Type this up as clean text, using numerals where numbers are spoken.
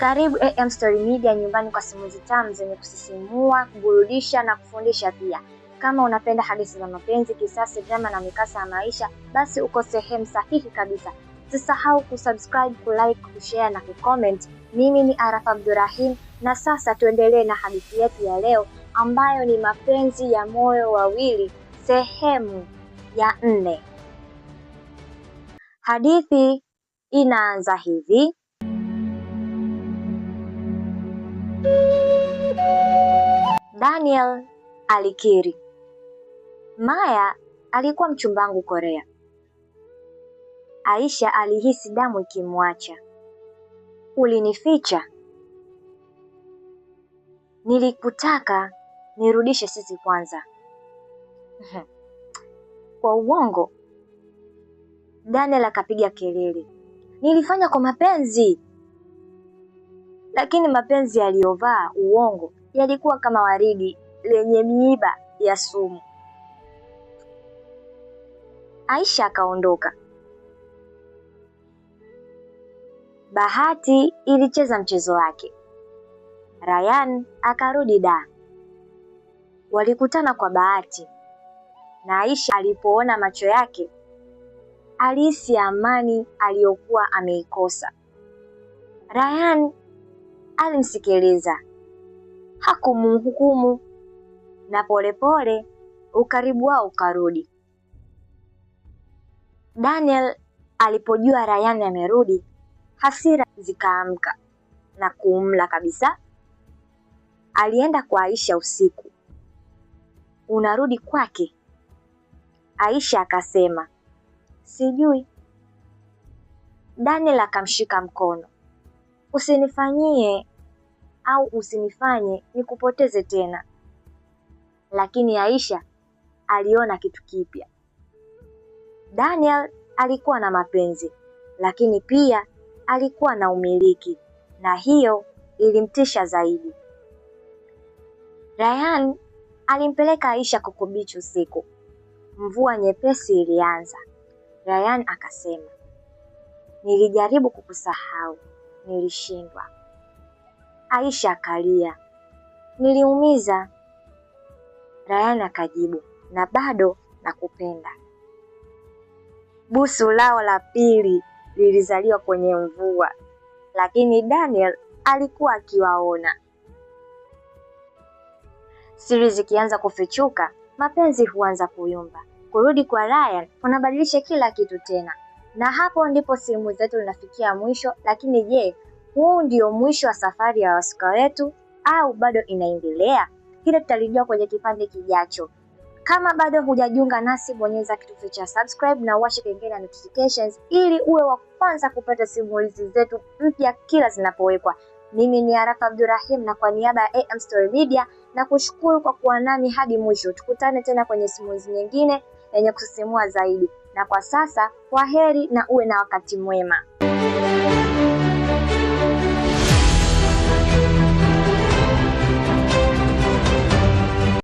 Karibu AM Story Media, nyumbani kwa simulizi tamu zenye kusisimua, kuburudisha na kufundisha pia. Kama unapenda hadithi za mapenzi, kisasi, drama na mikasa ya maisha, basi uko sehemu sahihi kabisa. Usisahau kusubscribe, kulike, kushare na kucomment. Mimi ni Arafa Abdurrahim, na sasa tuendelee na hadithi yetu ya leo ambayo ni mapenzi ya moyo wawili, sehemu ya 4. Hadithi inaanza hivi. Daniel alikiri, Maya alikuwa mchumba wangu Korea. Aisha alihisi damu ikimwacha. Ulinificha. Nilikutaka nirudishe sisi kwanza. Kwa uongo. Daniel akapiga kelele. Nilifanya kwa mapenzi. Lakini mapenzi yaliyovaa uongo yalikuwa kama waridi lenye miiba ya sumu. Aisha akaondoka. Bahati ilicheza mchezo wake. Ryan akarudi Dar. Walikutana kwa bahati, na Aisha alipoona macho yake alihisi amani aliyokuwa ameikosa. Ryan alimsikiliza, hakumhukumu, na polepole ukaribu wao ukarudi. Daniel alipojua Ryan amerudi, hasira zikaamka na kumla kabisa. Alienda kwa Aisha usiku. Unarudi kwake? Aisha akasema, sijui. Daniel akamshika mkono. Usinifanyie au usinifanye nikupoteze tena. Lakini Aisha aliona kitu kipya. Daniel alikuwa na mapenzi, lakini pia alikuwa na umiliki, na hiyo ilimtisha zaidi. Ryan alimpeleka Aisha Coco Beach usiku. Mvua nyepesi ilianza. Ryan akasema, nilijaribu kukusahau, nilishindwa. Aisha akalia, niliumiza. Ryan akajibu, na bado nakupenda. Busu lao la pili lilizaliwa kwenye mvua, lakini Daniel alikuwa akiwaona. Siri zikianza kufichuka, mapenzi huanza kuyumba. Kurudi kwa Ryan unabadilisha kila kitu tena. Na hapo ndipo simulizi zetu linafikia mwisho. Lakini je, huu ndio mwisho wa safari ya wahusika wetu au bado inaendelea? Hilo tutalijua kwenye kipande kijacho. Kama bado hujajiunga nasi, bonyeza kitufe cha subscribe na washa kengele na notifications ili uwe wa kwanza kupata simulizi zetu mpya kila zinapowekwa. Mimi ni Arafa Abdurrahim, na kwa niaba ya AM Story Media na kushukuru kwa kuwa nami hadi mwisho. Tukutane tena kwenye simulizi nyingine yenye kusisimua zaidi. Na kwa sasa, kwaheri na uwe na wakati mwema.